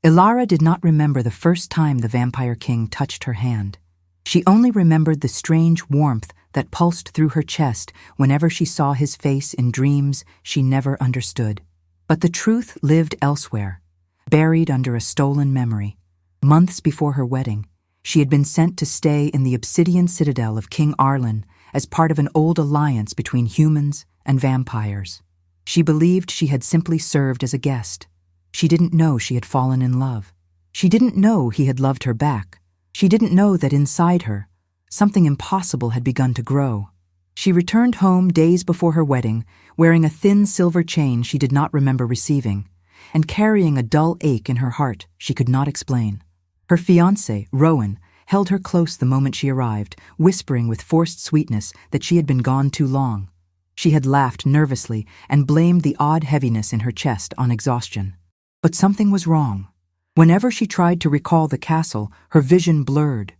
Ilara did not remember the first time the Vampire King touched her hand. She only remembered the strange warmth that pulsed through her chest whenever she saw his face in dreams she never understood. But the truth lived elsewhere, buried under a stolen memory. Months before her wedding, she had been sent to stay in the obsidian citadel of King Arlen as part of an old alliance between humans and vampires. She believed she had simply served as a guest. She didn't know she had fallen in love. She didn't know he had loved her back. She didn't know that inside her, something impossible had begun to grow. She returned home days before her wedding, wearing a thin silver chain she did not remember receiving, and carrying a dull ache in her heart she could not explain. Her fiancé, Rowan, held her close the moment she arrived, whispering with forced sweetness that she had been gone too long. She had laughed nervously and blamed the odd heaviness in her chest on exhaustion. But something was wrong. Whenever she tried to recall the castle, her vision blurred.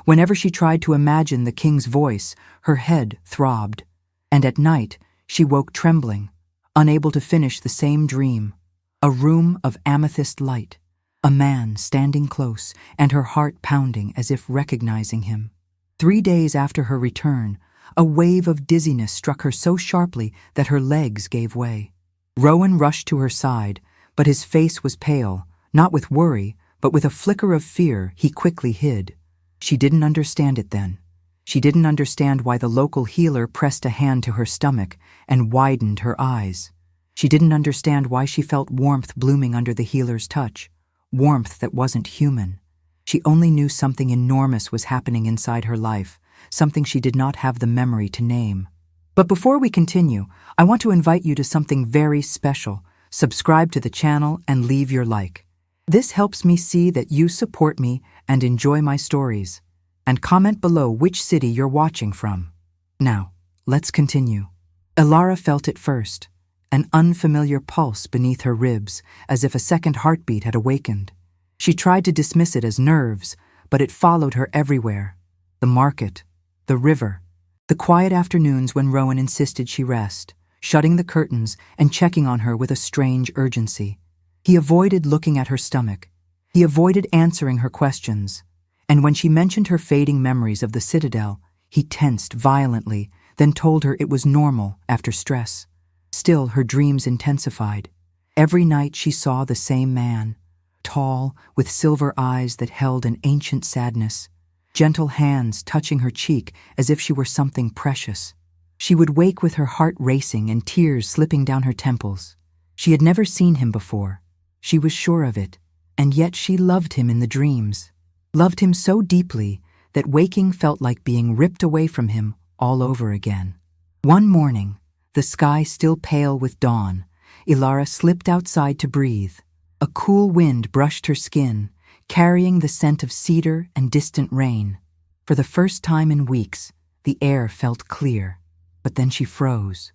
Whenever she tried to imagine the king's voice, her head throbbed. And at night, she woke trembling, unable to finish the same dream. A room of amethyst light, a man standing close, and her heart pounding as if recognizing him. 3 days after her return, a wave of dizziness struck her so sharply that her legs gave way. Rowan rushed to her side, but his face was pale, not with worry, but with a flicker of fear he quickly hid. She didn't understand it then. She didn't understand why the local healer pressed a hand to her stomach and widened her eyes. She didn't understand why she felt warmth blooming under the healer's touch, warmth that wasn't human. She only knew something enormous was happening inside her life, something she did not have the memory to name. But before we continue, I want to invite you to something very special. Subscribe to the channel and leave your like. This helps me see that you support me and enjoy my stories. And comment below which city you're watching from. Now, let's continue. Ilara felt it first, an unfamiliar pulse beneath her ribs, as if a second heartbeat had awakened. She tried to dismiss it as nerves, but it followed her everywhere. The market, the river, the quiet afternoons when Rowan insisted she rest, shutting the curtains and checking on her with a strange urgency. He avoided looking at her stomach. He avoided answering her questions. And when she mentioned her fading memories of the citadel, he tensed violently, then told her it was normal after stress. Still, her dreams intensified. Every night she saw the same man, tall, with silver eyes that held an ancient sadness, gentle hands touching her cheek as if she were something precious. She would wake with her heart racing and tears slipping down her temples. She had never seen him before. She was sure of it, and yet she loved him in the dreams. Loved him so deeply that waking felt like being ripped away from him all over again. One morning, the sky still pale with dawn, Ilara slipped outside to breathe. A cool wind brushed her skin, carrying the scent of cedar and distant rain. For the first time in weeks, the air felt clear. But then she froze.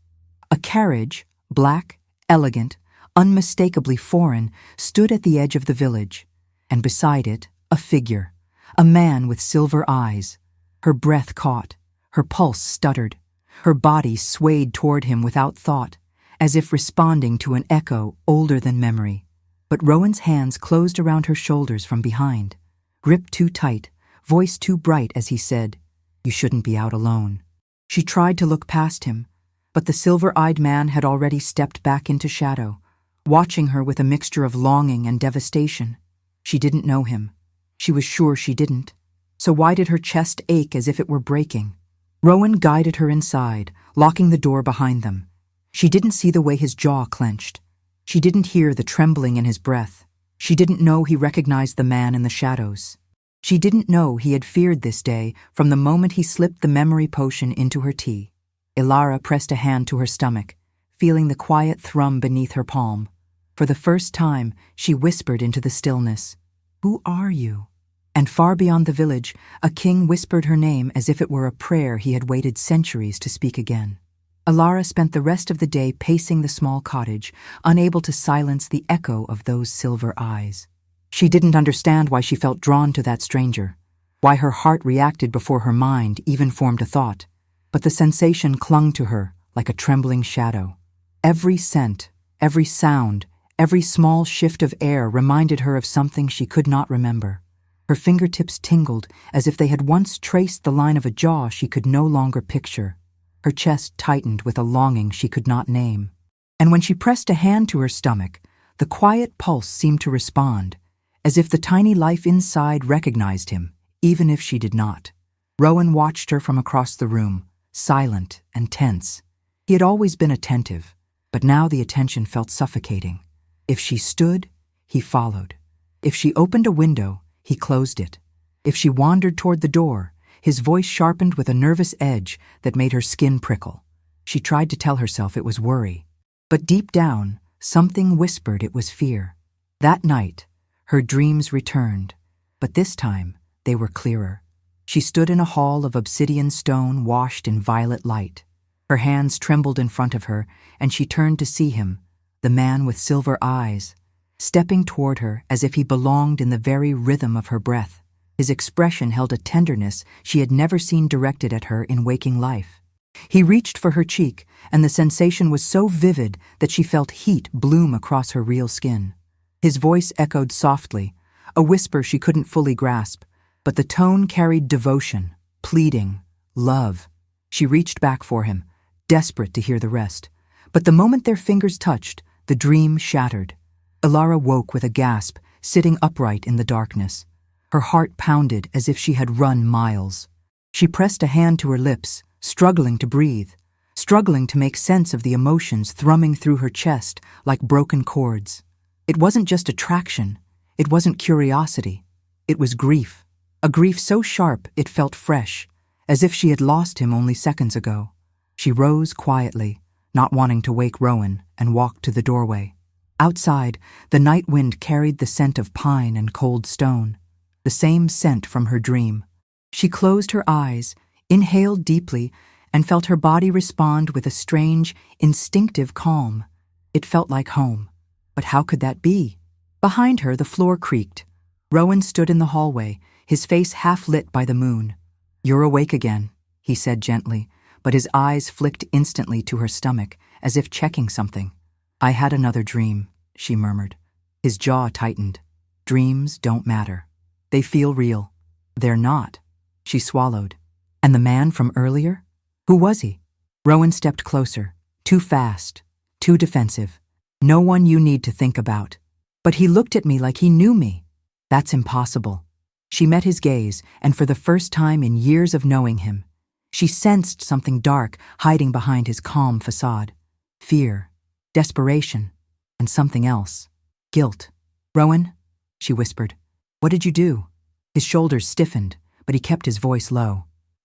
A carriage, black, elegant, unmistakably foreign, stood at the edge of the village, and beside it, a figure, a man with silver eyes. Her breath caught, her pulse stuttered, her body swayed toward him without thought, as if responding to an echo older than memory. But Rowan's hands closed around her shoulders from behind, grip too tight, voice too bright as he said, "You shouldn't be out alone." She tried to look past him, but the silver-eyed man had already stepped back into shadow, watching her with a mixture of longing and devastation. She didn't know him. She was sure she didn't. So why did her chest ache as if it were breaking? Rowan guided her inside, locking the door behind them. She didn't see the way his jaw clenched. She didn't hear the trembling in his breath. She didn't know he recognized the man in the shadows. She didn't know he had feared this day from the moment he slipped the memory potion into her tea. Ilara pressed a hand to her stomach, feeling the quiet thrum beneath her palm. For the first time, she whispered into the stillness, "Who are you?" And far beyond the village, a king whispered her name as if it were a prayer he had waited centuries to speak again. Ilara spent the rest of the day pacing the small cottage, unable to silence the echo of those silver eyes. She didn't understand why she felt drawn to that stranger, why her heart reacted before her mind even formed a thought. But the sensation clung to her like a trembling shadow. Every scent, every sound, Every small shift of air reminded her of something she could not remember. Her fingertips tingled as if they had once traced the line of a jaw she could no longer picture. Her chest tightened with a longing she could not name. And when she pressed a hand to her stomach, the quiet pulse seemed to respond, as if the tiny life inside recognized him, even if she did not. Rowan watched her from across the room, silent and tense. He had always been attentive, but now the attention felt suffocating. If she stood, he followed. If she opened a window, he closed it. If she wandered toward the door, his voice sharpened with a nervous edge that made her skin prickle. She tried to tell herself it was worry, but deep down, something whispered it was fear. That night, her dreams returned, but this time they were clearer. She stood in a hall of obsidian stone washed in violet light. Her hands trembled in front of her, and she turned to see him, the man with silver eyes, stepping toward her as if he belonged in the very rhythm of her breath. His expression held a tenderness she had never seen directed at her in waking life. He reached for her cheek, and the sensation was so vivid that she felt heat bloom across her real skin. His voice echoed softly, a whisper she couldn't fully grasp, but the tone carried devotion, pleading, love. She reached back for him, desperate to hear the rest. But the moment their fingers touched, the dream shattered. Ilara woke with a gasp, sitting upright in the darkness. Her heart pounded as if she had run miles. She pressed a hand to her lips, struggling to breathe, struggling to make sense of the emotions thrumming through her chest like broken chords. It wasn't just attraction. It wasn't curiosity. It was grief. A grief so sharp it felt fresh, as if she had lost him only seconds ago. She rose quietly, not wanting to wake Rowan, and walked to the doorway. Outside, the night wind carried the scent of pine and cold stone, the same scent from her dream. She closed her eyes, inhaled deeply, and felt her body respond with a strange, instinctive calm. It felt like home. But how could that be? Behind her, the floor creaked. Rowan stood in the hallway, his face half lit by the moon. "You're awake again," he said gently, but his eyes flicked instantly to her stomach, as if checking something. "I had another dream," she murmured. His jaw tightened. "Dreams don't matter. They feel real." "They're not." She swallowed. "And the man from earlier? Who was he?" Rowan stepped closer, too fast, too defensive. "No one you need to think about." "But he looked at me like he knew me." "That's impossible." She met his gaze, and for the first time in years of knowing him, she sensed something dark hiding behind his calm facade. Fear, desperation, and something else. Guilt. "Rowan," she whispered, "what did you do?" His shoulders stiffened, but he kept his voice low.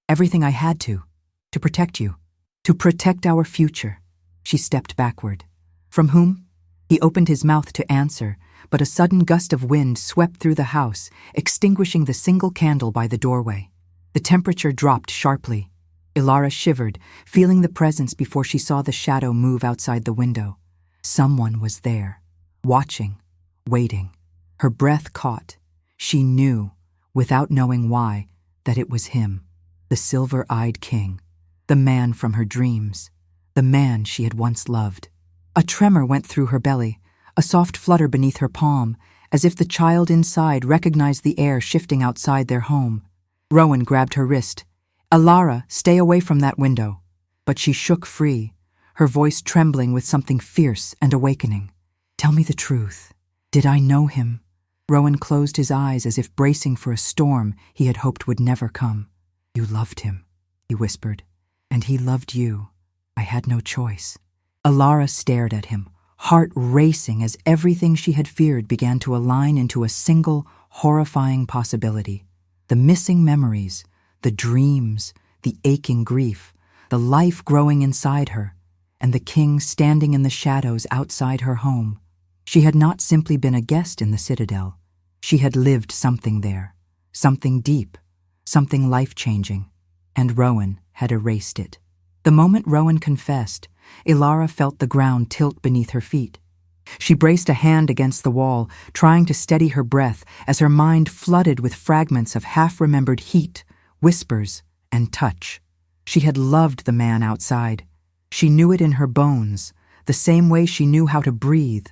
"Everything I had to protect you, to protect our future." She stepped backward. "From whom?" He opened his mouth to answer, but a sudden gust of wind swept through the house, extinguishing the single candle by the doorway. The temperature dropped sharply. Ilara shivered, feeling the presence before she saw the shadow move outside the window. Someone was there, watching, waiting. Her breath caught. She knew, without knowing why, that it was him, the silver-eyed king, the man from her dreams, the man she had once loved. A tremor went through her belly, a soft flutter beneath her palm, as if the child inside recognized the air shifting outside their home. Rowan grabbed her wrist. "Ilara, stay away from that window." But she shook free, her voice trembling with something fierce and awakening. "Tell me the truth. Did I know him?" Rowan closed his eyes as if bracing for a storm he had hoped would never come. "You loved him," he whispered, "and he loved you. I had no choice." Ilara stared at him, heart racing as everything she had feared began to align into a single, horrifying possibility. The missing memories, the dreams, the aching grief, the life growing inside her, and the king standing in the shadows outside her home. She had not simply been a guest in the citadel. She had lived something there, something deep, something life-changing, and Rowan had erased it. The moment Rowan confessed, Ilara felt the ground tilt beneath her feet. She braced a hand against the wall, trying to steady her breath as her mind flooded with fragments of half-remembered heat, whispers, and touch. She had loved the man outside. She knew it in her bones, the same way she knew how to breathe.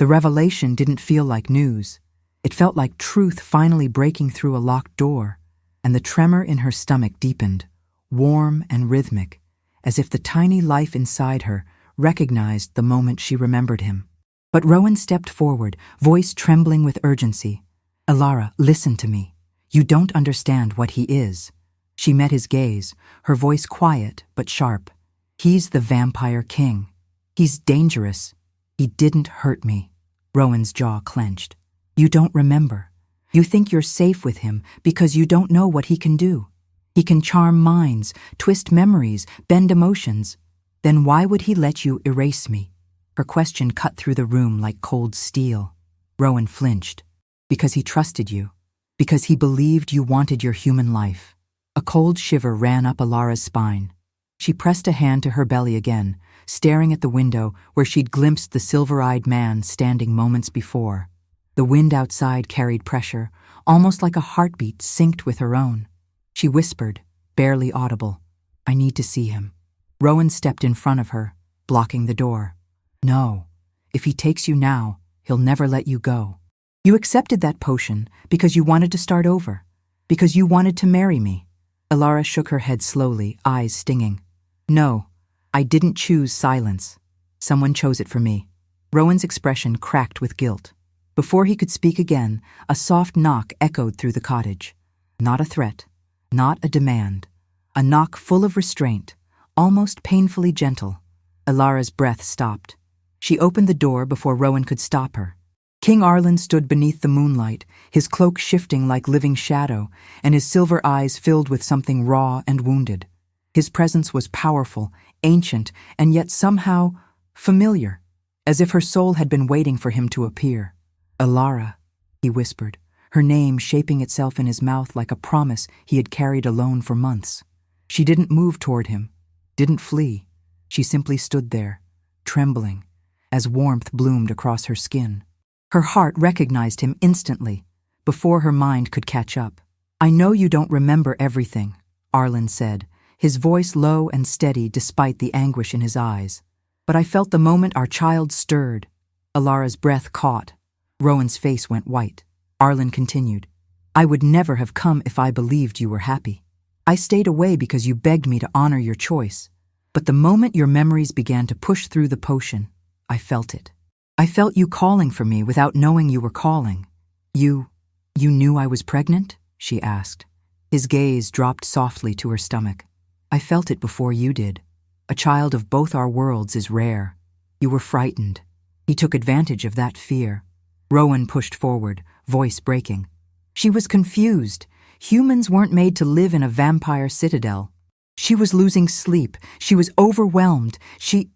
The revelation didn't feel like news. It felt like truth finally breaking through a locked door, and the tremor in her stomach deepened, warm and rhythmic, as if the tiny life inside her recognized the moment she remembered him. But Rowan stepped forward, voice trembling with urgency. "Elara, listen to me. You don't understand what he is." She met his gaze, her voice quiet but sharp. "He's the Vampire King. He's dangerous. He didn't hurt me." Rowan's jaw clenched. "You don't remember. You think you're safe with him because you don't know what he can do. He can charm minds, twist memories, bend emotions. Then why would he let you erase me?" Her question cut through the room like cold steel. Rowan flinched. "Because he trusted you. Because he believed you wanted your human life." A cold shiver ran up Elara's spine. She pressed a hand to her belly again, staring at the window where she'd glimpsed the silver-eyed man standing moments before. The wind outside carried pressure, almost like a heartbeat synced with her own. She whispered, barely audible, "I need to see him." Rowan stepped in front of her, blocking the door. "No. If he takes you now, he'll never let you go. You accepted that potion because you wanted to start over, because you wanted to marry me." Elara shook her head slowly, eyes stinging. "No, I didn't choose silence. Someone chose it for me." Rowan's expression cracked with guilt. Before he could speak again, a soft knock echoed through the cottage. Not a threat, not a demand. A knock full of restraint, almost painfully gentle. Elara's breath stopped. She opened the door before Rowan could stop her. King Arlen stood beneath the moonlight, his cloak shifting like living shadow, and his silver eyes filled with something raw and wounded. His presence was powerful, ancient, and yet somehow familiar, as if her soul had been waiting for him to appear. "Elara," he whispered, her name shaping itself in his mouth like a promise he had carried alone for months. She didn't move toward him, didn't flee. She simply stood there, trembling, as warmth bloomed across her skin. Her heart recognized him instantly, before her mind could catch up. "I know you don't remember everything," Arlen said, his voice low and steady despite the anguish in his eyes. "But I felt the moment our child stirred." Elara's breath caught. Rowan's face went white. Arlen continued, "I would never have come if I believed you were happy. I stayed away because you begged me to honor your choice. But the moment your memories began to push through the potion, I felt it. I felt you calling for me without knowing you were calling." You knew I was pregnant?" she asked. His gaze dropped softly to her stomach. "I felt it before you did. A child of both our worlds is rare. You were frightened. He took advantage of that fear." Rowan pushed forward, voice breaking. She was confused. Humans weren't made to live in a vampire citadel. She was losing sleep. She was overwhelmed. She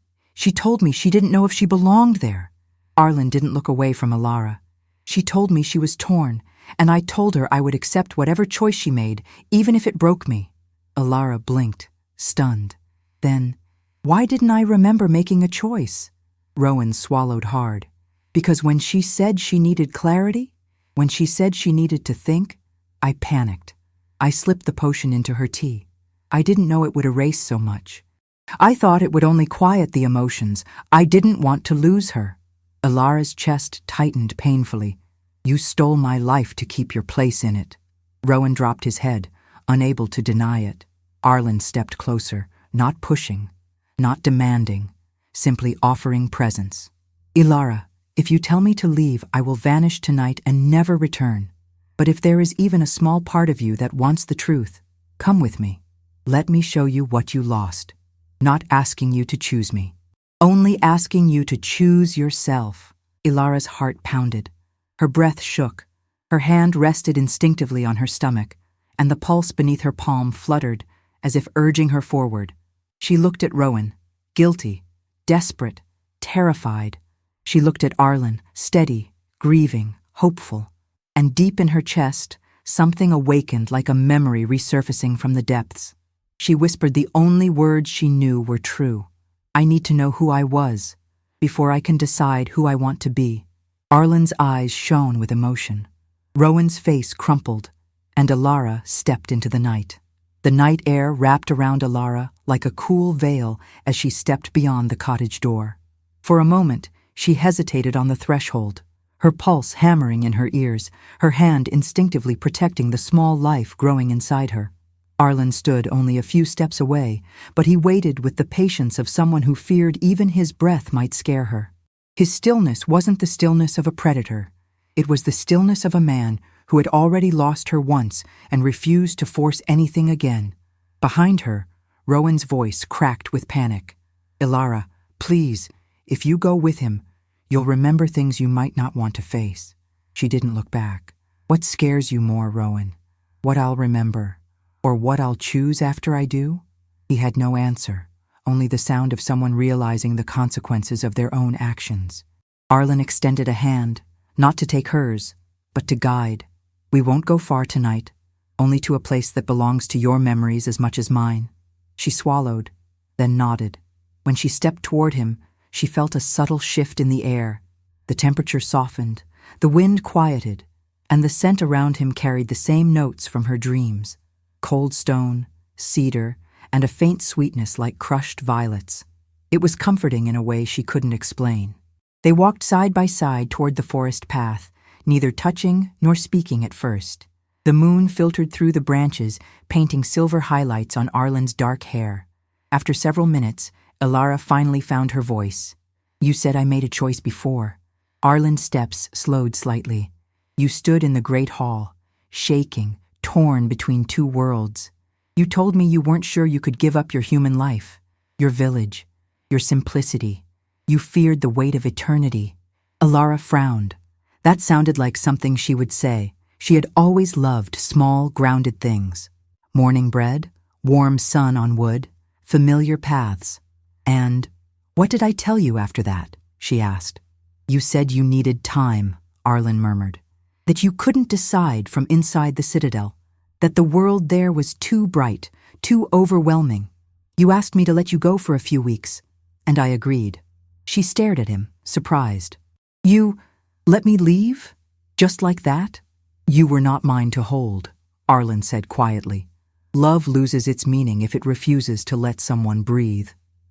told me she didn't know if she belonged there. Arlen didn't look away from Elara. "She told me she was torn, and I told her I would accept whatever choice she made, even if it broke me." Elara blinked, stunned. Then, "Why didn't I remember making a choice?" Rowan swallowed hard. "Because when she said she needed clarity, when she said she needed to think, I panicked. I slipped the potion into her tea. I didn't know it would erase so much. I thought it would only quiet the emotions. I didn't want to lose her." Elara's chest tightened painfully. "You stole my life to keep your place in it." Rowan dropped his head, unable to deny it. Arlen stepped closer, not pushing, not demanding, simply offering presence. "Elara, if you tell me to leave, I will vanish tonight and never return. But if there is even a small part of you that wants the truth, come with me. Let me show you what you lost. Not asking you to choose me. Only asking you to choose yourself." Elara's heart pounded. Her breath shook. Her hand rested instinctively on her stomach, and the pulse beneath her palm fluttered as if urging her forward. She looked at Rowan, guilty, desperate, terrified. She looked at Arlen, steady, grieving, hopeful. And deep in her chest, something awakened like a memory resurfacing from the depths. She whispered the only words she knew were true. "I need to know who I was, before I can decide who I want to be." Arlen's eyes shone with emotion. Rowan's face crumpled, and Elara stepped into the night. The night air wrapped around Elara like a cool veil as she stepped beyond the cottage door. For a moment, She hesitated on the threshold, her pulse hammering in her ears, her hand instinctively protecting the small life growing inside her. Arlen stood only a few steps away, but he waited with the patience of someone who feared even his breath might scare her. His stillness wasn't the stillness of a predator. It was the stillness of a man who had already lost her once and refused to force anything again. Behind her, Rowan's voice cracked with panic. "Ilara, please, if you go with him, you'll remember things you might not want to face." She didn't look back. "What scares you more, Rowan? What I'll remember? Or what I'll choose after I do?" He had no answer, only the sound of someone realizing the consequences of their own actions. Arlen extended a hand, not to take hers, but to guide. "We won't go far tonight, only to a place that belongs to your memories as much as mine." She swallowed, then nodded. When she stepped toward him, she felt a subtle shift in the air. The temperature softened, the wind quieted, and the scent around him carried the same notes from her dreams: cold stone, cedar, and a faint sweetness like crushed violets. It was comforting in a way she couldn't explain. They walked side by side toward the forest path, neither touching nor speaking at first. The moon filtered through the branches, painting silver highlights on Arlen's dark hair. After several minutes, Ilara finally found her voice. "You said I made a choice before." Arlen's steps slowed slightly. "You stood in the great hall, shaking, torn between two worlds. You told me you weren't sure you could give up your human life, your village, your simplicity. You feared the weight of eternity." Ilara frowned. That sounded like something she would say. She had always loved small, grounded things. Morning bread, warm sun on wood, familiar paths. "And what did I tell you after that?" she asked. "You said you needed time," Arlen murmured. "That you couldn't decide from inside the citadel. That the world there was too bright, too overwhelming. You asked me to let you go for a few weeks, and I agreed." She stared at him, surprised. "You let me leave? Just like that?" "You were not mine to hold," Arlen said quietly. "Love loses its meaning if it refuses to let someone breathe."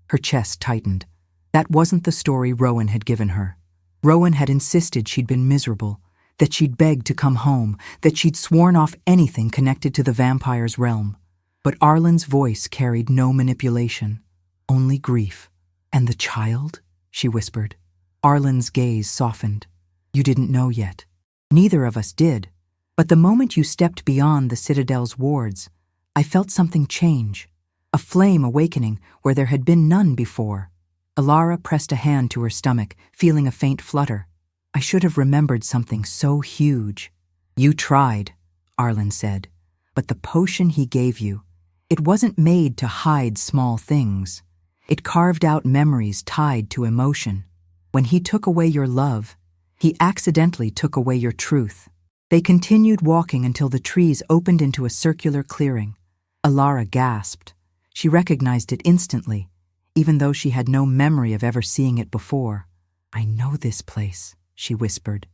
Her chest tightened. That wasn't the story Rowan had given her. Rowan had insisted she'd been miserable, that she'd begged to come home, that she'd sworn off anything connected to the vampire's realm. But Arlen's voice carried no manipulation, only grief. "And the child?" she whispered. Arlen's gaze softened. "You didn't know yet. Neither of us did. But the moment you stepped beyond the citadel's wards, I felt something change, a flame awakening where there had been none before." Ilara pressed a hand to her stomach, feeling a faint flutter. "I should have remembered something so huge." "You tried," Arlen said. "But the potion he gave you, it wasn't made to hide small things. It carved out memories tied to emotion. When he took away your love, he accidentally took away your truth." They continued walking until the trees opened into a circular clearing. Ilara gasped. She recognized it instantly, even though she had no memory of ever seeing it before. "I know this place," she whispered.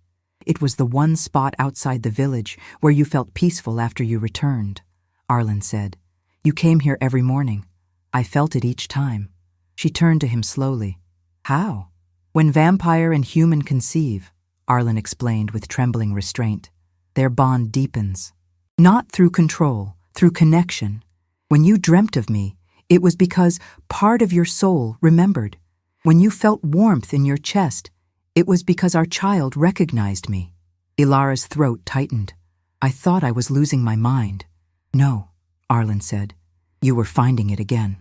"It was the one spot outside the village where you felt peaceful after you returned," Arlen said. "You came here every morning. I felt it each time." She turned to him slowly. "How?" "When vampire and human conceive," Arlen explained with trembling restraint, "their bond deepens. Not through control, through connection. When you dreamt of me, it was because part of your soul remembered. When you felt warmth in your chest, it was because our child recognized me." Ilara's throat tightened. "I thought I was losing my mind." "No," Arlen said. "You were finding it again."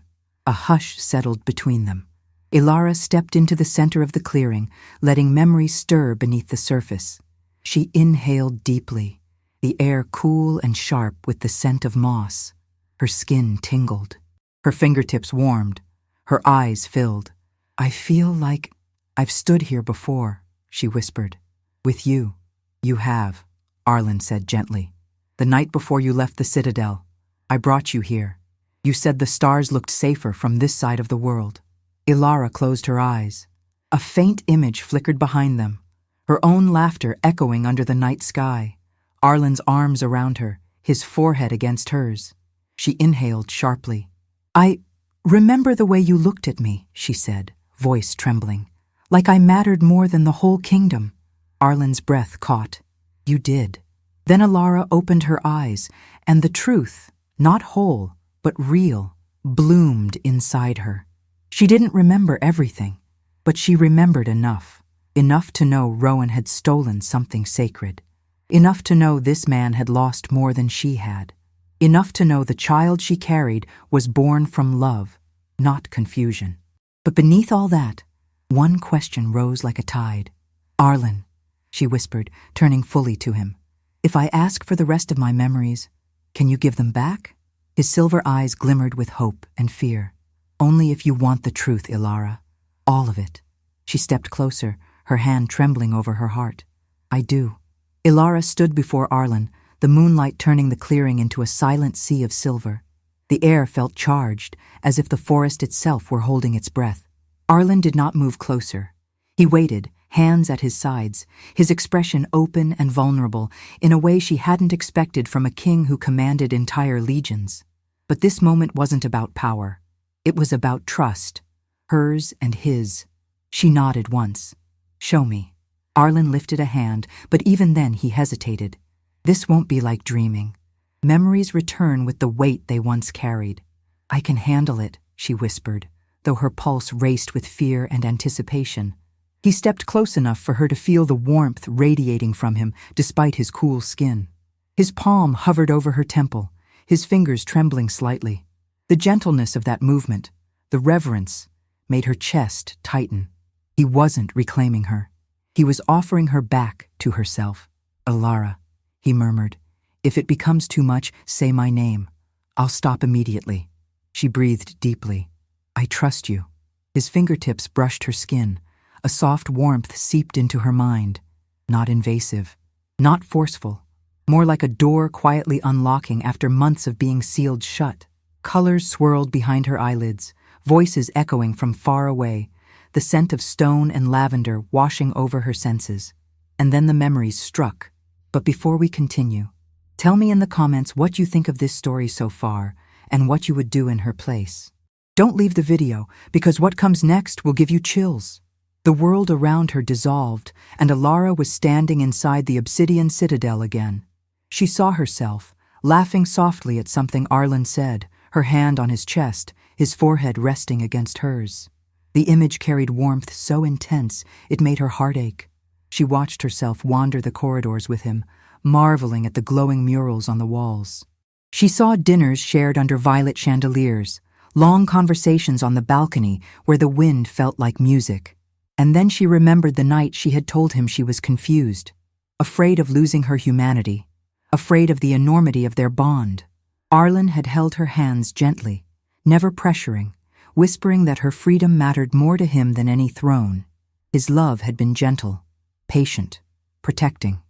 A hush settled between them. Ilara stepped into the center of the clearing, letting memory stir beneath the surface. She inhaled deeply, the air cool and sharp with the scent of moss. Her skin tingled. Her fingertips warmed. Her eyes filled. "I feel like I've stood here before," she whispered. "With you." "You have," Arlen said gently. "The night before you left the citadel, I brought you here. You said the stars looked safer from this side of the world." Ilara closed her eyes. A faint image flickered behind them, her own laughter echoing under the night sky. Arlen's arms around her, his forehead against hers. She inhaled sharply. "I remember the way you looked at me," she said, voice trembling, Like I mattered more than the whole kingdom. Arlen's breath caught. You did. Then Alara opened her eyes, and the truth, not whole, but real, bloomed inside her. She didn't remember everything, but she remembered enough. Enough to know Rowan had stolen something sacred. Enough to know this man had lost more than she had. Enough to know the child she carried was born from love, not confusion. But beneath all that, one question rose like a tide. Arlen, she whispered, turning fully to him. If I ask for the rest of my memories, can you give them back? His silver eyes glimmered with hope and fear. Only if you want the truth, Ilara. All of it. She stepped closer, her hand trembling over her heart. I do. Ilara stood before Arlen, the moonlight turning the clearing into a silent sea of silver. The air felt charged, as if the forest itself were holding its breath. Arlen did not move closer. He waited, hands at his sides, his expression open and vulnerable, in a way she hadn't expected from a king who commanded entire legions. But this moment wasn't about power. It was about trust, hers and his. She nodded once. Show me. Arlen lifted a hand, but even then he hesitated. This won't be like dreaming. Memories return with the weight they once carried. I can handle it, she whispered, though her pulse raced with fear and anticipation. He stepped close enough for her to feel the warmth radiating from him despite his cool skin. His palm hovered over her temple, his fingers trembling slightly. The gentleness of that movement, the reverence, made her chest tighten. He wasn't reclaiming her. He was offering her back to herself. Alara, he murmured, if it becomes too much, say my name. I'll stop immediately. She breathed deeply. I trust you. His fingertips brushed her skin. A soft warmth seeped into her mind. Not invasive, not forceful, more like a door quietly unlocking after months of being sealed shut. Colors swirled behind her eyelids, voices echoing from far away, the scent of stone and lavender washing over her senses. And then the memories struck. But before we continue, tell me in the comments what you think of this story so far and what you would do in her place. Don't leave the video, because what comes next will give you chills. The world around her dissolved, and Alara was standing inside the obsidian citadel again. She saw herself, laughing softly at something Arlen said, her hand on his chest, his forehead resting against hers. The image carried warmth so intense it made her heart ache. She watched herself wander the corridors with him, marveling at the glowing murals on the walls. She saw dinners shared under violet chandeliers, long conversations on the balcony where the wind felt like music. And then she remembered the night she had told him she was confused, afraid of losing her humanity, afraid of the enormity of their bond. Arlen had held her hands gently, never pressuring, whispering that her freedom mattered more to him than any throne. His love had been gentle, patient, protecting.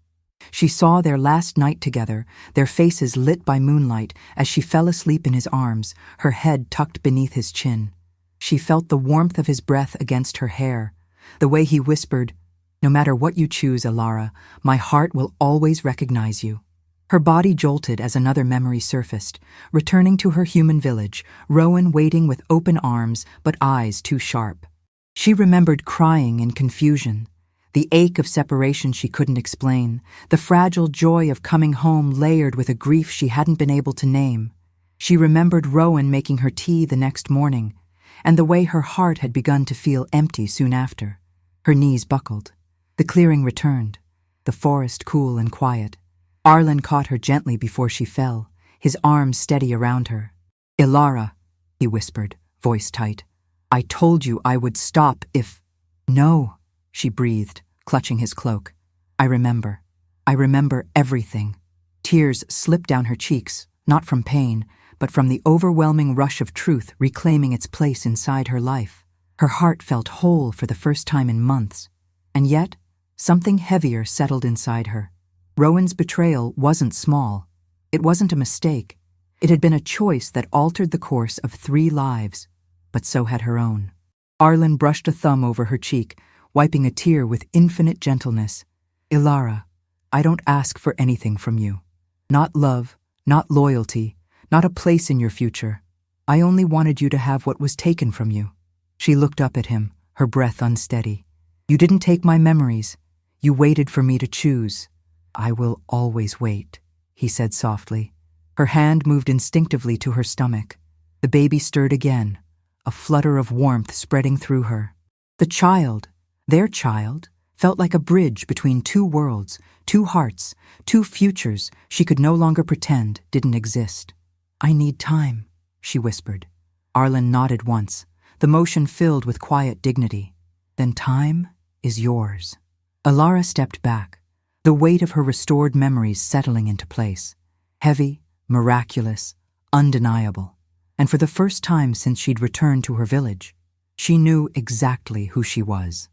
She saw their last night together, their faces lit by moonlight as she fell asleep in his arms, her head tucked beneath his chin. She felt the warmth of his breath against her hair, the way he whispered, no matter what you choose, Alara, my heart will always recognize you. Her body jolted as another memory surfaced, returning to her human village, Rowan waiting with open arms but eyes too sharp. She remembered crying in confusion, the ache of separation she couldn't explain, the fragile joy of coming home layered with a grief she hadn't been able to name. She remembered Rowan making her tea the next morning, and the way her heart had begun to feel empty soon after. Her knees buckled. The clearing returned, the forest cool and quiet. Arlen caught her gently before she fell, his arms steady around her. Ilara, he whispered, voice tight. I told you I would stop if— No, she breathed, clutching his cloak. I remember everything. Tears slipped down her cheeks, not from pain, but from the overwhelming rush of truth reclaiming its place inside her life. Her heart felt whole for the first time in months, and yet something heavier settled inside her. Rowan's betrayal wasn't small. It wasn't a mistake. It had been a choice that altered the course of 3 lives, but so had her own. Arlen brushed a thumb over her cheek, wiping a tear with infinite gentleness. Ilara, I don't ask for anything from you. Not love, not loyalty, not a place in your future. I only wanted you to have what was taken from you. She looked up at him, her breath unsteady. You didn't take my memories. You waited for me to choose. I will always wait, he said softly. Her hand moved instinctively to her stomach. The baby stirred again, a flutter of warmth spreading through her. The child, their child, felt like a bridge between two worlds, two hearts, two futures she could no longer pretend didn't exist. I need time, she whispered. Arlen nodded once, the motion filled with quiet dignity. Then time is yours. Alara stepped back, the weight of her restored memories settling into place. Heavy, miraculous, undeniable. And for the first time since she'd returned to her village, she knew exactly who she was.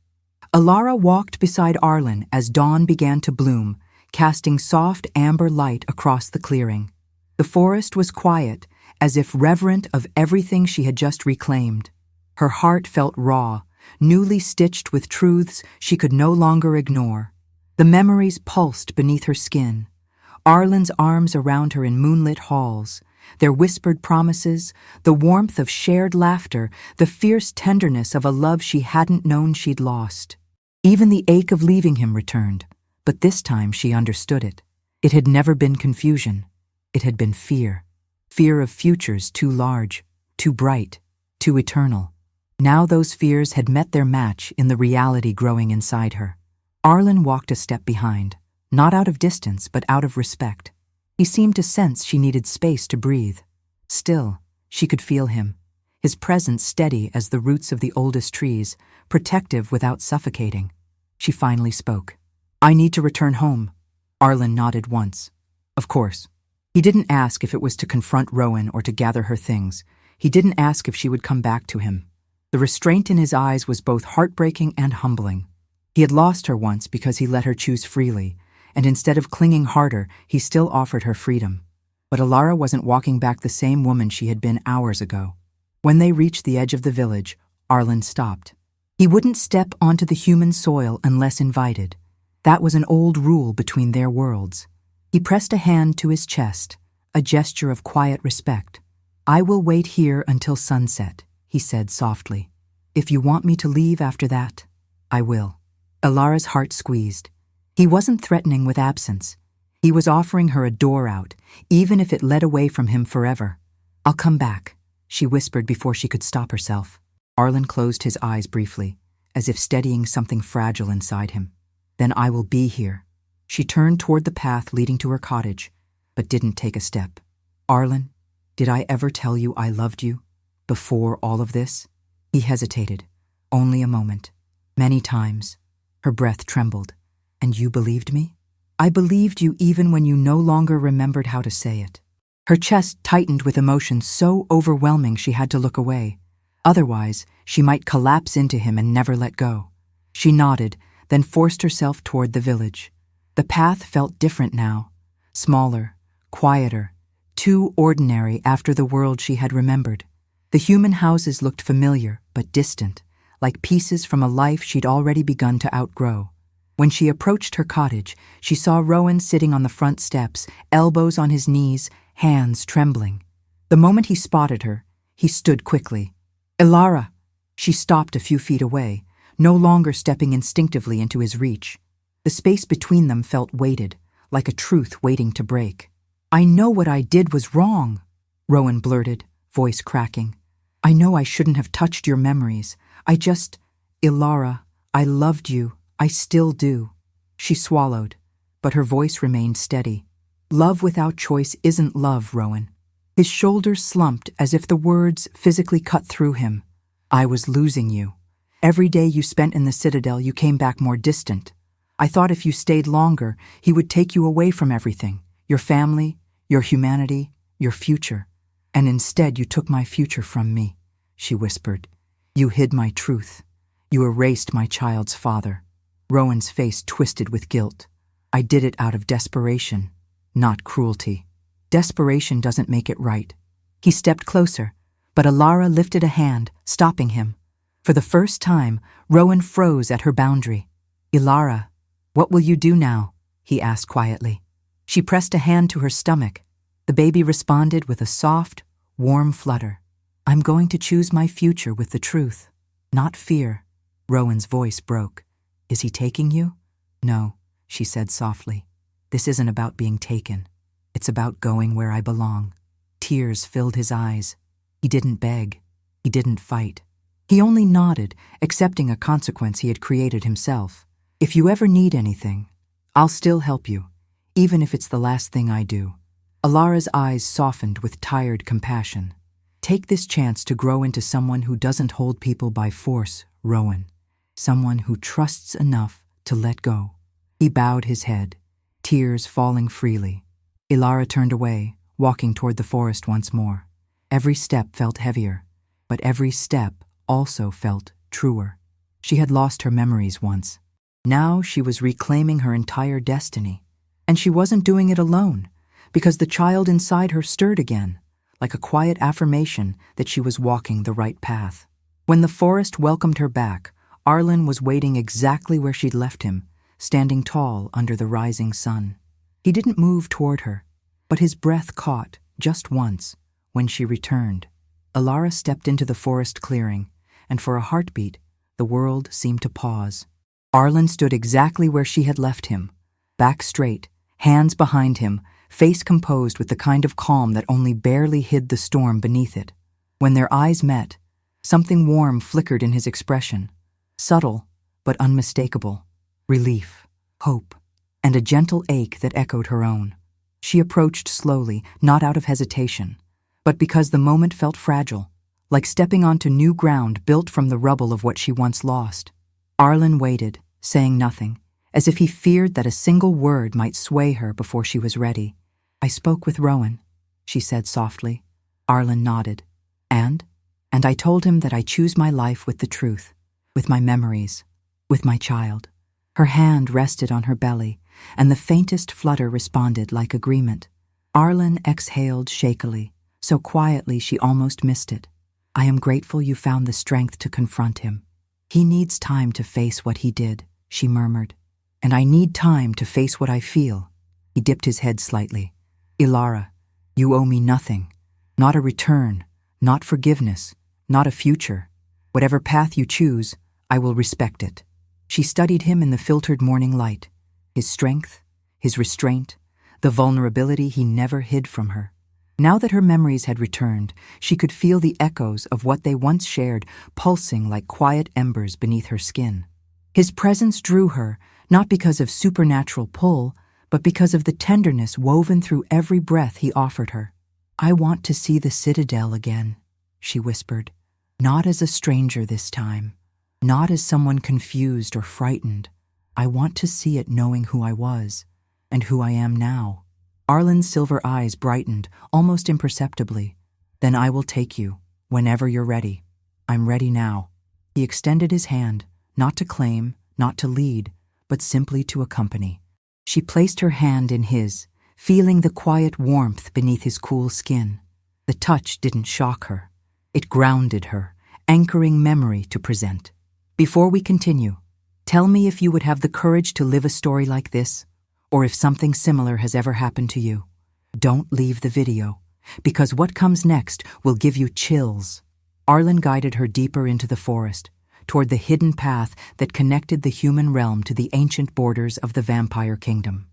Alara walked beside Arlen as dawn began to bloom, casting soft amber light across the clearing. The forest was quiet, as if reverent of everything she had just reclaimed. Her heart felt raw, newly stitched with truths she could no longer ignore. The memories pulsed beneath her skin. Arlen's arms around her in moonlit halls, their whispered promises, the warmth of shared laughter, the fierce tenderness of a love she hadn't known she'd lost. Even the ache of leaving him returned, but this time she understood it. It had never been confusion. It had been fear. Fear of futures too large, too bright, too eternal. Now those fears had met their match in the reality growing inside her. Arlen walked a step behind, not out of distance but out of respect. He seemed to sense she needed space to breathe. Still, she could feel him, his presence steady as the roots of the oldest trees, protective without suffocating. She finally spoke. I need to return home. Arlen nodded once. Of course. He didn't ask if it was to confront Rowan or to gather her things. He didn't ask if she would come back to him. The restraint in his eyes was both heartbreaking and humbling. He had lost her once because he let her choose freely, and instead of clinging harder, he still offered her freedom. But Alara wasn't walking back the same woman she had been hours ago. When they reached the edge of the village, Arlen stopped. He wouldn't step onto the human soil unless invited. That was an old rule between their worlds. He pressed a hand to his chest, a gesture of quiet respect. I will wait here until sunset, he said softly. If you want me to leave after that, I will. Alara's heart squeezed. He wasn't threatening with absence. He was offering her a door out, even if it led away from him forever. I'll come back, she whispered before she could stop herself. Arlen closed his eyes briefly, as if steadying something fragile inside him. Then I will be here. She turned toward the path leading to her cottage, but didn't take a step. Arlen, did I ever tell you I loved you? Before all of this? He hesitated. Only a moment. Many times. Her breath trembled. And you believed me? I believed you even when you no longer remembered how to say it. Her chest tightened with emotion so overwhelming she had to look away. Otherwise, she might collapse into him and never let go. She nodded, then forced herself toward the village. The path felt different now. Smaller, quieter, too ordinary after the world she had remembered. The human houses looked familiar, but distant, like pieces from a life she'd already begun to outgrow. When she approached her cottage, she saw Rowan sitting on the front steps, elbows on his knees, hands trembling. The moment he spotted her, he stood quickly. Alara! She stopped a few feet away, no longer stepping instinctively into his reach. The space between them felt weighted, like a truth waiting to break. I know what I did was wrong, Rowan blurted, voice cracking. I know I shouldn't have touched your memories. Alara, I loved you. I still do. She swallowed, but her voice remained steady. Love without choice isn't love, Rowan. His shoulders slumped as if the words physically cut through him. I was losing you. Every day you spent in the Citadel, you came back more distant. I thought if you stayed longer, he would take you away from everything. Your family, your humanity, your future. And instead you took my future from me, she whispered. You hid my truth. You erased my child's father. Rowan's face twisted with guilt. I did it out of desperation, not cruelty. Desperation doesn't make it right. He stepped closer, but Alara lifted a hand, stopping him. For the first time, Rowan froze at her boundary. Alara, what will you do now? He asked quietly. She pressed a hand to her stomach. The baby responded with a soft, warm flutter. I'm going to choose my future with the truth, not fear. Rowan's voice broke. Is he taking you? No, she said softly. This isn't about being taken. It's about going where I belong. Tears filled his eyes. He didn't beg. He didn't fight. He only nodded, accepting a consequence he had created himself. If you ever need anything, I'll still help you, even if it's the last thing I do. Ilara's eyes softened with tired compassion. Take this chance to grow into someone who doesn't hold people by force, Rowan. Someone who trusts enough to let go. He bowed his head, tears falling freely. Ilara turned away, walking toward the forest once more. Every step felt heavier, but every step also felt truer. She had lost her memories once. Now she was reclaiming her entire destiny. And she wasn't doing it alone, because the child inside her stirred again, like a quiet affirmation that she was walking the right path. When the forest welcomed her back, Arlen was waiting exactly where she'd left him, standing tall under the rising sun. He didn't move toward her, but his breath caught, just once, when she returned. Ilara stepped into the forest clearing, and for a heartbeat, the world seemed to pause. Arlen stood exactly where she had left him, back straight, hands behind him, face composed with the kind of calm that only barely hid the storm beneath it. When their eyes met, something warm flickered in his expression, subtle but unmistakable. Relief, hope, and a gentle ache that echoed her own. She approached slowly, not out of hesitation, but because the moment felt fragile, like stepping onto new ground built from the rubble of what she once lost. Arlen waited, saying nothing, as if he feared that a single word might sway her before she was ready. I spoke with Rowan, she said softly. Arlen nodded. And I told him that I choose my life with the truth, with my memories, with my child. Her hand rested on her belly, and the faintest flutter responded like agreement. Arlen exhaled shakily, so quietly she almost missed it. I am grateful you found the strength to confront him. He needs time to face what he did, she murmured. And I need time to face what I feel. He dipped his head slightly. Ilara, you owe me nothing. Not a return, not forgiveness, not a future. Whatever path you choose, I will respect it. She studied him in the filtered morning light, his strength, his restraint, the vulnerability he never hid from her. Now that her memories had returned, she could feel the echoes of what they once shared pulsing like quiet embers beneath her skin. His presence drew her, not because of supernatural pull, but because of the tenderness woven through every breath he offered her. I want to see the citadel again, she whispered, not as a stranger this time. Not as someone confused or frightened. I want to see it knowing who I was, and who I am now. Arlen's silver eyes brightened, almost imperceptibly. Then I will take you, whenever you're ready. I'm ready now. He extended his hand, not to claim, not to lead, but simply to accompany. She placed her hand in his, feeling the quiet warmth beneath his cool skin. The touch didn't shock her. It grounded her, anchoring memory to present. Before we continue, tell me if you would have the courage to live a story like this, or if something similar has ever happened to you. Don't leave the video, because what comes next will give you chills. Arlen guided her deeper into the forest, toward the hidden path that connected the human realm to the ancient borders of the vampire kingdom.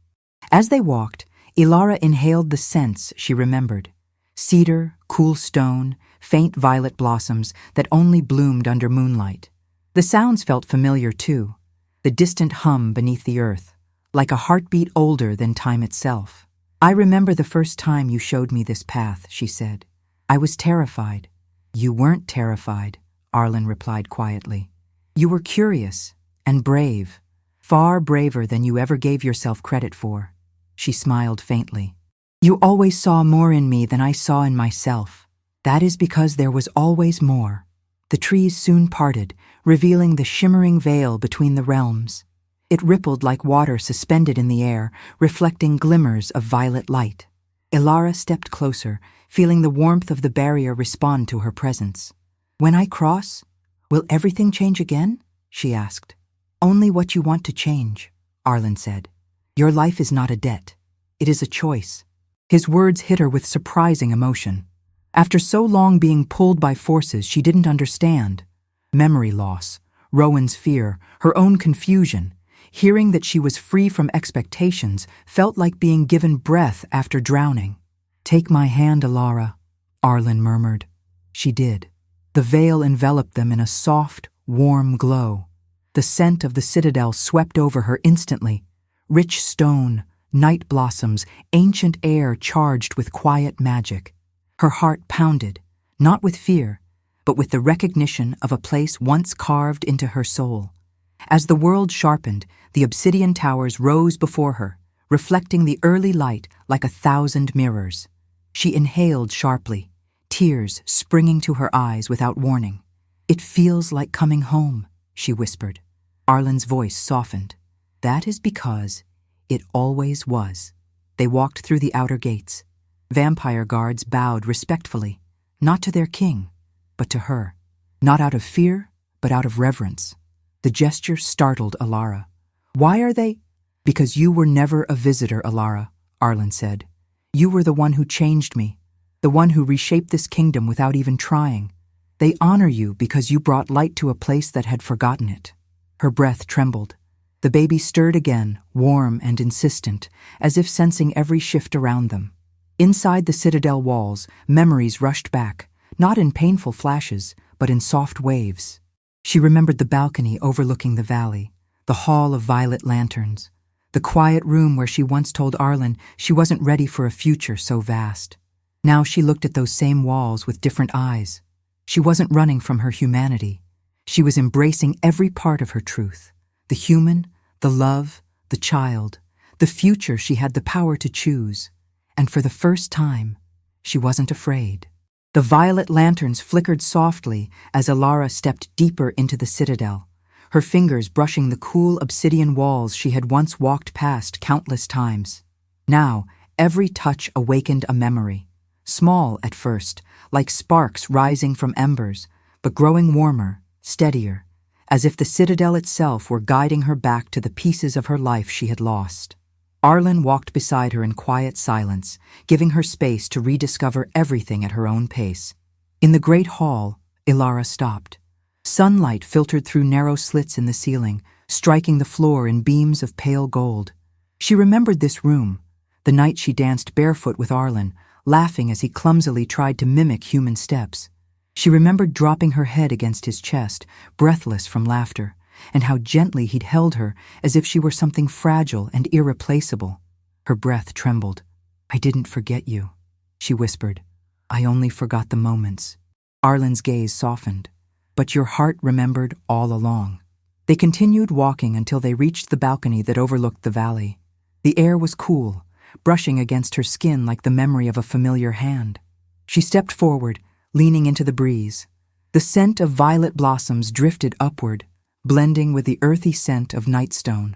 As they walked, Ilara inhaled the scents she remembered. Cedar, cool stone, faint violet blossoms that only bloomed under moonlight. The sounds felt familiar too, the distant hum beneath the earth, like a heartbeat older than time itself. I remember the first time you showed me this path, she said. I was terrified. You weren't terrified, Arlen replied quietly. You were curious and brave, far braver than you ever gave yourself credit for. She smiled faintly. You always saw more in me than I saw in myself. That is because there was always more. The trees soon parted, revealing the shimmering veil between the realms. It rippled like water suspended in the air, reflecting glimmers of violet light. Ilara stepped closer, feeling the warmth of the barrier respond to her presence. When I cross, will everything change again? She asked. Only what you want to change, Arlen said. Your life is not a debt. It is a choice. His words hit her with surprising emotion. After so long being pulled by forces she didn't understand, memory loss, Rowan's fear, her own confusion. Hearing that she was free from expectations felt like being given breath after drowning. "Take my hand, Alara," Arlen murmured. She did. The veil enveloped them in a soft, warm glow. The scent of the citadel swept over her instantly. Rich stone, night blossoms, ancient air charged with quiet magic. Her heart pounded, not with fear, but with the recognition of a place once carved into her soul. As the world sharpened, the obsidian towers rose before her, reflecting the early light like 1,000 mirrors. She inhaled sharply, tears springing to her eyes without warning. "It feels like coming home," she whispered. Arlen's voice softened. "That is because it always was." They walked through the outer gates. Vampire guards bowed respectfully, not to their king, but to her. Not out of fear, but out of reverence. The gesture startled Alara. "Why are they—" "Because you were never a visitor, Alara," Arlen said. "You were the one who changed me, the one who reshaped this kingdom without even trying. They honor you because you brought light to a place that had forgotten it." Her breath trembled. The baby stirred again, warm and insistent, as if sensing every shift around them. Inside the citadel walls, memories rushed back, not in painful flashes, but in soft waves. She remembered the balcony overlooking the valley, the hall of violet lanterns, the quiet room where she once told Arlen she wasn't ready for a future so vast. Now she looked at those same walls with different eyes. She wasn't running from her humanity. She was embracing every part of her truth. The human, the love, the child, the future she had the power to choose. And for the first time, she wasn't afraid. The violet lanterns flickered softly as Alara stepped deeper into the citadel, her fingers brushing the cool obsidian walls she had once walked past countless times. Now, every touch awakened a memory. Small at first, like sparks rising from embers, but growing warmer, steadier, as if the citadel itself were guiding her back to the pieces of her life she had lost. Arlen walked beside her in quiet silence, giving her space to rediscover everything at her own pace. In the great hall, Alara stopped. Sunlight filtered through narrow slits in the ceiling, striking the floor in beams of pale gold. She remembered this room, the night she danced barefoot with Arlen, laughing as he clumsily tried to mimic human steps. She remembered dropping her head against his chest, breathless from laughter, and how gently he'd held her as if she were something fragile and irreplaceable. Her breath trembled. "I didn't forget you," she whispered. "I only forgot the moments." Arlen's gaze softened. "But your heart remembered all along." They continued walking until they reached the balcony that overlooked the valley. The air was cool, brushing against her skin like the memory of a familiar hand. She stepped forward, leaning into the breeze. The scent of violet blossoms drifted upward, blending with the earthy scent of nightstone.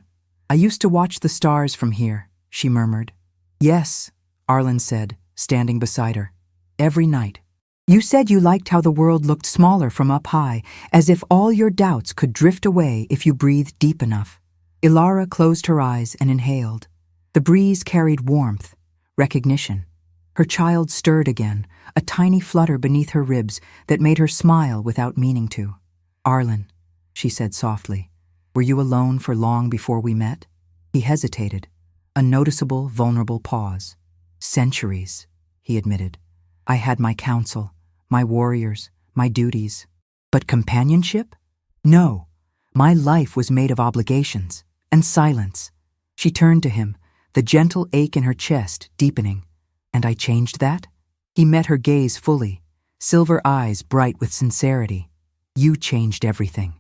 "I used to watch the stars from here," she murmured. "Yes," Arlen said, standing beside her. "Every night. You said you liked how the world looked smaller from up high, as if all your doubts could drift away if you breathed deep enough." Alara closed her eyes and inhaled. The breeze carried warmth, recognition. Her child stirred again, a tiny flutter beneath her ribs that made her smile without meaning to. "Arlen," she said softly, "were you alone for long before we met?" He hesitated, a noticeable, vulnerable pause. "Centuries," he admitted. "I had my counsel, my warriors, my duties. But companionship? No. My life was made of obligations and silence." She turned to him, the gentle ache in her chest deepening. "And I changed that?" He met her gaze fully, silver eyes bright with sincerity. "You changed everything."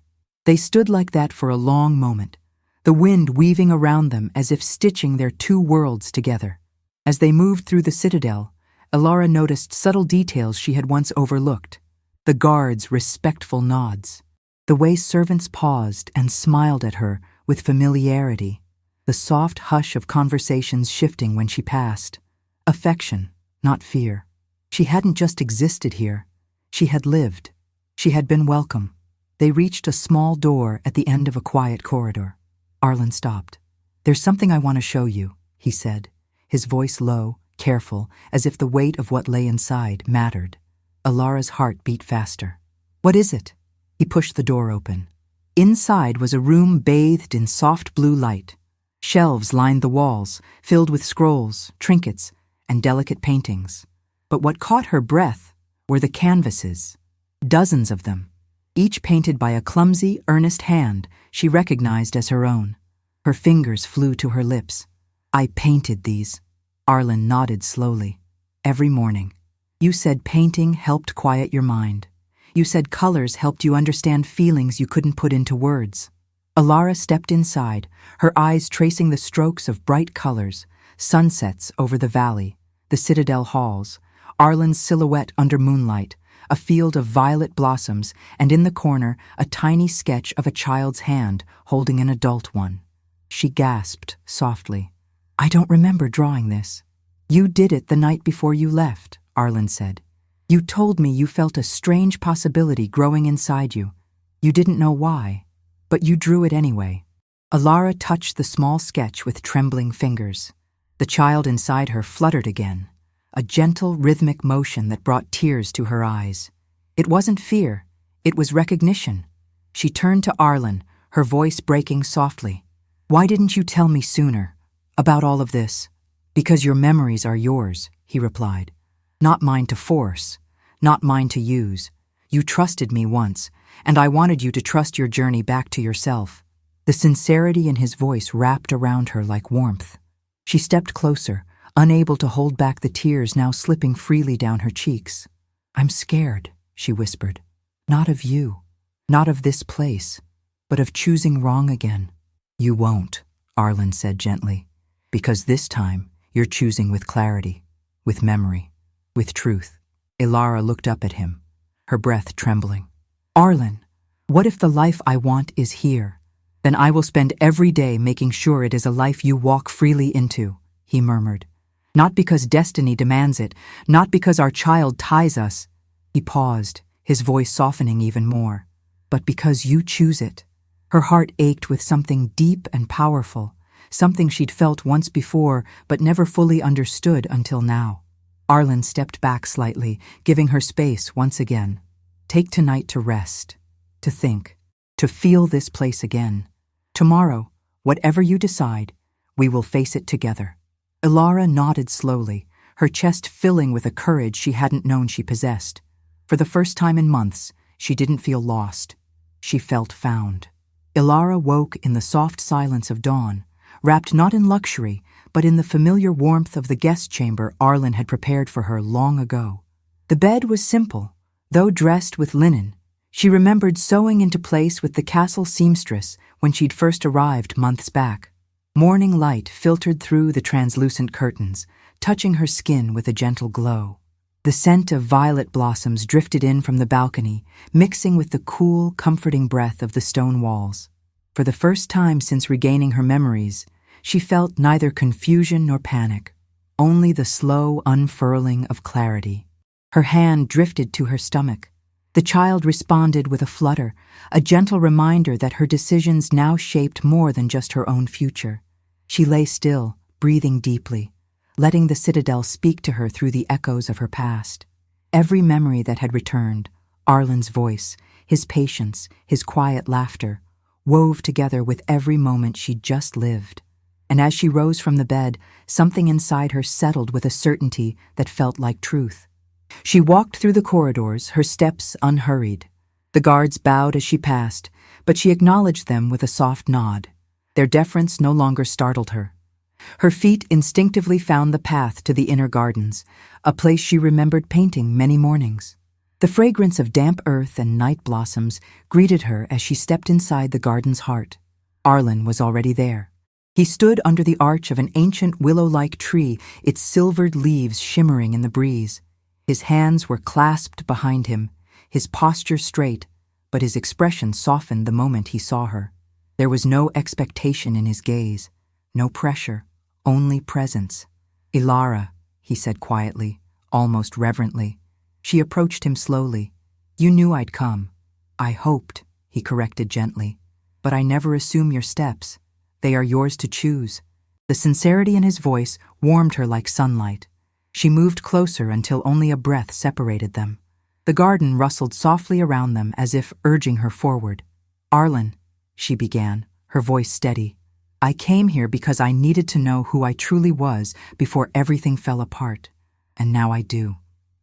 They stood like that for a long moment, the wind weaving around them as if stitching their two worlds together. As they moved through the citadel, Alara noticed subtle details she had once overlooked. The guards' respectful nods, the way servants paused and smiled at her with familiarity, the soft hush of conversations shifting when she passed. Affection, not fear. She hadn't just existed here. She had lived. She had been welcome. They reached a small door at the end of a quiet corridor. Arlen stopped. "There's something I want to show you," he said, his voice low, careful, as if the weight of what lay inside mattered. Alara's heart beat faster. "What is it?" He pushed the door open. Inside was a room bathed in soft blue light. Shelves lined the walls, filled with scrolls, trinkets, and delicate paintings. But what caught her breath were the canvases. Dozens of them, each painted by a clumsy, earnest hand she recognized as her own. Her fingers flew to her lips. "I painted these." Arlen nodded slowly. "Every morning. You said painting helped quiet your mind. You said colors helped you understand feelings you couldn't put into words." Alara stepped inside, her eyes tracing the strokes of bright colors, sunsets over the valley, the citadel halls, Arlen's silhouette under moonlight, a field of violet blossoms, and in the corner a tiny sketch of a child's hand holding an adult one. She gasped softly. "I don't remember drawing this." "You did it the night before you left," Arlen said. "You told me you felt a strange possibility growing inside you. You didn't know why, but you drew it anyway." Alara touched the small sketch with trembling fingers. The child inside her fluttered again, a gentle, rhythmic motion that brought tears to her eyes. It wasn't fear, it was recognition. She turned to Arlen, her voice breaking softly. "Why didn't you tell me sooner about all of this?" "Because your memories are yours," he replied. "Not mine to force, not mine to use. You trusted me once, and I wanted you to trust your journey back to yourself." The sincerity in his voice wrapped around her like warmth. She stepped closer, unable to hold back the tears now slipping freely down her cheeks. "I'm scared," she whispered. "Not of you, not of this place, but of choosing wrong again." "You won't," Arlen said gently, "because this time you're choosing with clarity, with memory, with truth." Alara looked up at him, her breath trembling. "Arlen, what if the life I want is here? Then I will spend every day making sure it is a life you walk freely into," he murmured. "Not because destiny demands it, not because our child ties us." He paused, his voice softening even more. "But because you choose it." Her heart ached with something deep and powerful, something she'd felt once before but never fully understood until now. Arlen stepped back slightly, giving her space once again. "Take tonight to rest, to think, to feel this place again. Tomorrow, whatever you decide, we will face it together." Alara nodded slowly, her chest filling with a courage she hadn't known she possessed. For the first time in months, she didn't feel lost. She felt found. Alara woke in the soft silence of dawn, wrapped not in luxury, but in the familiar warmth of the guest chamber Arlen had prepared for her long ago. The bed was simple, though dressed with linen. She remembered sewing into place with the castle seamstress when she'd first arrived months back. Morning light filtered through the translucent curtains, touching her skin with a gentle glow. The scent of violet blossoms drifted in from the balcony, mixing with the cool, comforting breath of the stone walls. For the first time since regaining her memories, she felt neither confusion nor panic, only the slow unfurling of clarity. Her hand drifted to her stomach. The child responded with a flutter, a gentle reminder that her decisions now shaped more than just her own future. She lay still, breathing deeply, letting the citadel speak to her through the echoes of her past. Every memory that had returned, Arlen's voice, his patience, his quiet laughter, wove together with every moment she'd just lived. And as she rose from the bed, something inside her settled with a certainty that felt like truth. She walked through the corridors, her steps unhurried. The guards bowed as she passed, but she acknowledged them with a soft nod. Their deference no longer startled her. Her feet instinctively found the path to the inner gardens, a place she remembered painting many mornings. The fragrance of damp earth and night blossoms greeted her as she stepped inside the garden's heart. Arlen was already there. He stood under the arch of an ancient willow-like tree, its silvered leaves shimmering in the breeze. His hands were clasped behind him, his posture straight, but his expression softened the moment he saw her. There was no expectation in his gaze, no pressure, only presence. "Alara," he said quietly, almost reverently. She approached him slowly. "You knew I'd come." "I hoped," he corrected gently. "But I never assume your steps. They are yours to choose." The sincerity in his voice warmed her like sunlight. She moved closer until only a breath separated them. The garden rustled softly around them as if urging her forward. "Arlen," she began, her voice steady. I came here because I needed to know who I truly was before everything fell apart. And now I do.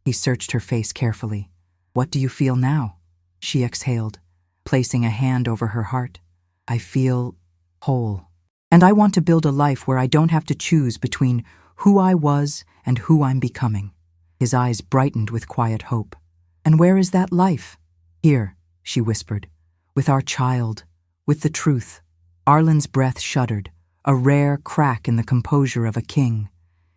He searched her face carefully. What do you feel now? She exhaled, placing a hand over her heart. I feel whole. And I want to build a life where I don't have to choose between who I was and who I'm becoming. His eyes brightened with quiet hope. And where is that life? Here, she whispered, with our child, with the truth. Arlen's breath shuddered, a rare crack in the composure of a king.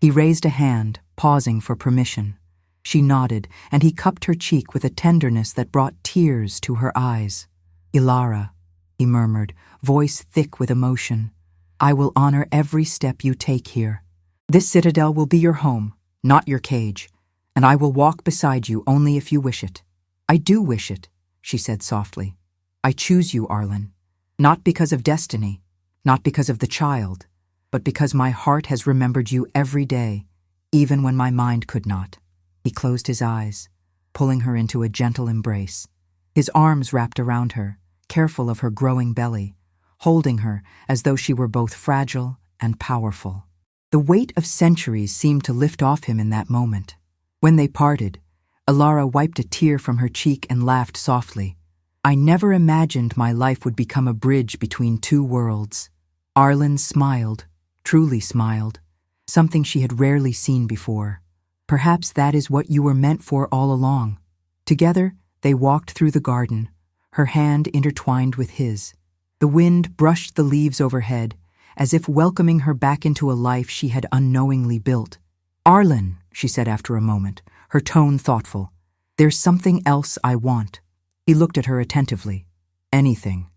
He raised a hand, pausing for permission. She nodded, and he cupped her cheek with a tenderness that brought tears to her eyes. Ilara, he murmured, voice thick with emotion, I will honor every step you take here. This citadel will be your home, not your cage, and I will walk beside you only if you wish it. I do wish it, she said softly. I choose you, Arlen, not because of destiny, not because of the child, but because my heart has remembered you every day, even when my mind could not. He closed his eyes, pulling her into a gentle embrace. His arms wrapped around her, careful of her growing belly, holding her as though she were both fragile and powerful. The weight of centuries seemed to lift off him in that moment. When they parted, Ilara wiped a tear from her cheek and laughed softly. I never imagined my life would become a bridge between two worlds. Arlen smiled, truly smiled, something she had rarely seen before. Perhaps that is what you were meant for all along. Together, they walked through the garden, her hand intertwined with his. The wind brushed the leaves overhead, as if welcoming her back into a life she had unknowingly built. Arlen, she said after a moment, her tone thoughtful, there's something else I want. He looked at her attentively. Anything.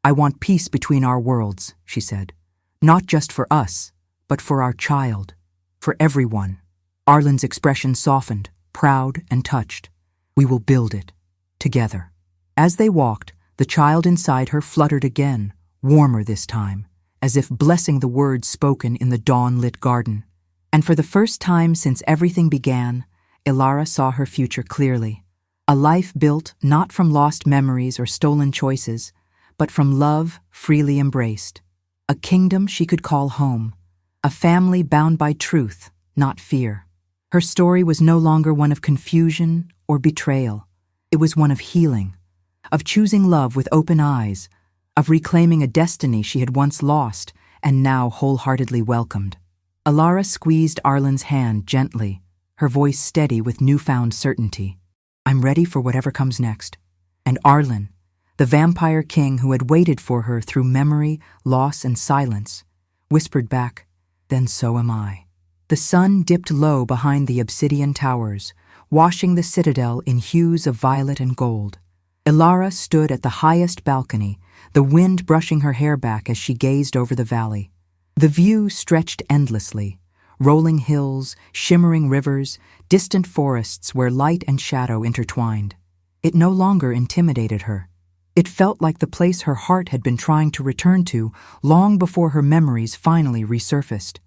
I want peace between our worlds, she said. Not just for us, but for our child, for everyone. Arlen's expression softened, proud and touched. We will build it, together. As they walked, the child inside her fluttered again, warmer this time, as if blessing the words spoken in the dawn-lit garden. And for the first time since everything began, Ilara saw her future clearly. A life built not from lost memories or stolen choices, but from love freely embraced. A kingdom she could call home. A family bound by truth, not fear. Her story was no longer one of confusion or betrayal. It was one of healing, of choosing love with open eyes, of reclaiming a destiny she had once lost and now wholeheartedly welcomed. Ilara squeezed Arlen's hand gently, her voice steady with newfound certainty. I'm ready for whatever comes next. And Arlen, the vampire king who had waited for her through memory, loss, and silence, whispered back, then so am I. The sun dipped low behind the obsidian towers, washing the citadel in hues of violet and gold. Ilara stood at the highest balcony, the wind brushing her hair back as she gazed over the valley. The view stretched endlessly, rolling hills, shimmering rivers, distant forests where light and shadow intertwined. It no longer intimidated her. It felt like the place her heart had been trying to return to long before her memories finally resurfaced.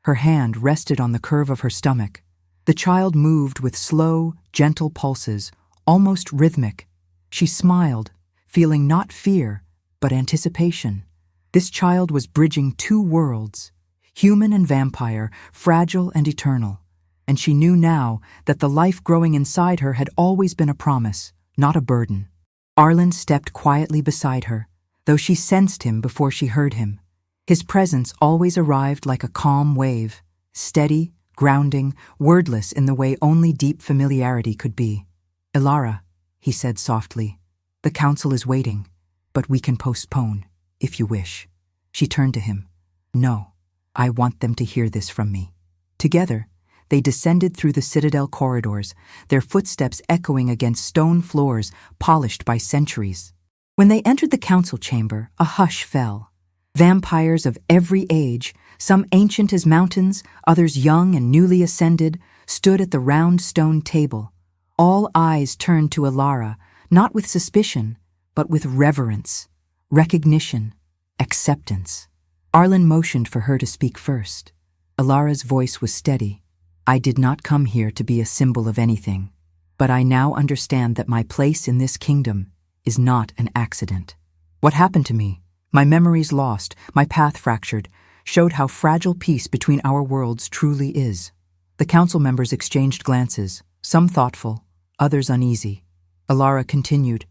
Her hand rested on the curve of her stomach. The child moved with slow, gentle pulses, almost rhythmic. She smiled, feeling not fear, but anticipation. This child was bridging two worlds, human and vampire, fragile and eternal. And she knew now that the life growing inside her had always been a promise, not a burden. Arlen stepped quietly beside her, though she sensed him before she heard him. His presence always arrived like a calm wave, steady, grounding, wordless in the way only deep familiarity could be. Ilara, he said softly, the council is waiting, but we can postpone, if you wish. She turned to him. No, I want them to hear this from me. Together, they descended through the citadel corridors, their footsteps echoing against stone floors polished by centuries. When they entered the council chamber, a hush fell. Vampires of every age, some ancient as mountains, others young and newly ascended, stood at the round stone table. All eyes turned to Ilara, not with suspicion, but with reverence, recognition, acceptance. Arlen motioned for her to speak first. Ilara's voice was steady. I did not come here to be a symbol of anything, but I now understand that my place in this kingdom is not an accident. What happened to me? My memories lost, my path fractured, showed how fragile peace between our worlds truly is. The council members exchanged glances, some thoughtful, others uneasy. Alara continued,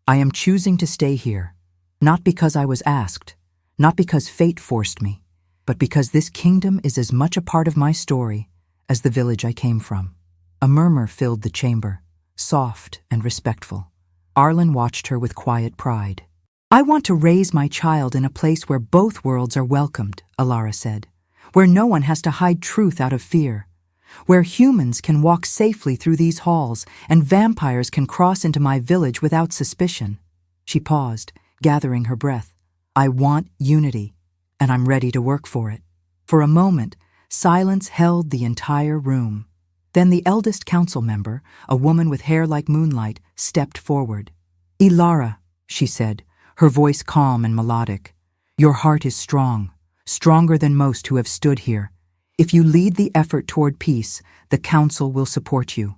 I am choosing to stay here, not because I was asked, not because fate forced me, but because this kingdom is as much a part of my story as the village I came from. A murmur filled the chamber, soft and respectful. Arlen watched her with quiet pride. I want to raise my child in a place where both worlds are welcomed, Alara said, where no one has to hide truth out of fear, where humans can walk safely through these halls and vampires can cross into my village without suspicion. She paused, gathering her breath. I want unity, and I'm ready to work for it. For a moment, silence held the entire room. Then the eldest council member, a woman with hair like moonlight, stepped forward. Ilara, she said, her voice calm and melodic. Your heart is strong, stronger than most who have stood here. If you lead the effort toward peace, the council will support you.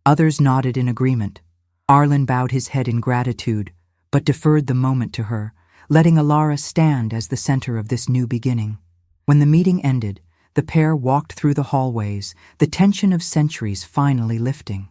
Others nodded in agreement. Arlen bowed his head in gratitude, but deferred the moment to her, letting Alara stand as the center of this new beginning. When the meeting ended, the pair walked through the hallways, the tension of centuries finally lifting.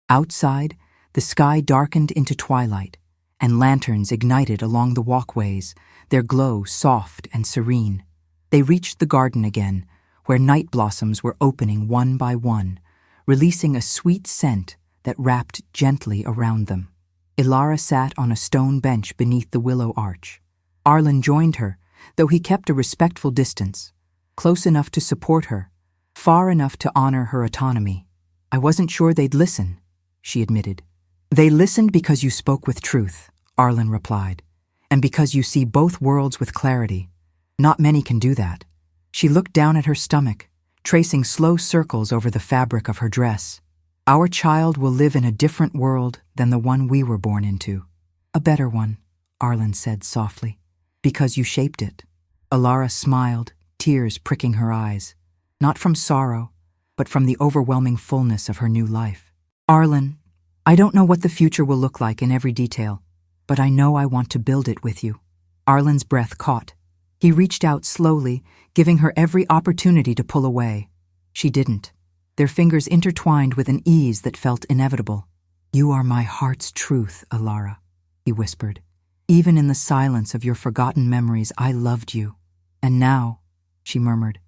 Outside, the sky darkened into twilight, and lanterns ignited along the walkways, their glow soft and serene. They reached the garden again, where night blossoms were opening one by one, releasing a sweet scent that wrapped gently around them. Ilara sat on a stone bench beneath the willow arch. Arlen joined her, though he kept a respectful distance, close enough to support her, far enough to honor her autonomy. I wasn't sure they'd listen, she admitted. They listened because you spoke with truth, Arlen replied, and because you see both worlds with clarity. Not many can do that. She looked down at her stomach, tracing slow circles over the fabric of her dress. Our child will live in a different world than the one we were born into. A better one, Arlen said softly, because you shaped it. Alara smiled, tears pricking her eyes, not from sorrow, but from the overwhelming fullness of her new life. Arlen, I don't know what the future will look like in every detail, but I know I want to build it with you. Arlen's breath caught. He reached out slowly, giving her every opportunity to pull away. She didn't. Their fingers intertwined with an ease that felt inevitable. You are my heart's truth, Alara, he whispered. Even in the silence of your forgotten memories, I loved you. And now, she murmured,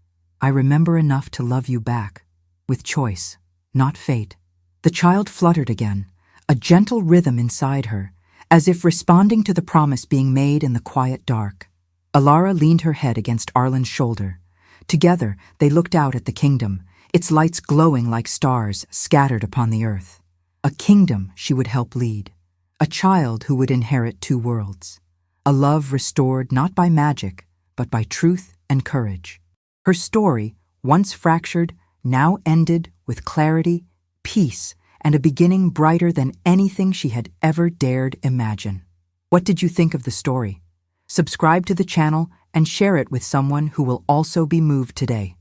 I remember enough to love you back, with choice, not fate. The child fluttered again, a gentle rhythm inside her, as if responding to the promise being made in the quiet dark. Alara leaned her head against Arlen's shoulder. Together, they looked out at the kingdom, its lights glowing like stars scattered upon the earth. A kingdom she would help lead. A child who would inherit two worlds. A love restored not by magic, but by truth and courage. Her story, once fractured, now ended with clarity, peace, and a beginning brighter than anything she had ever dared imagine. What did you think of the story? Subscribe to the channel and share it with someone who will also be moved today.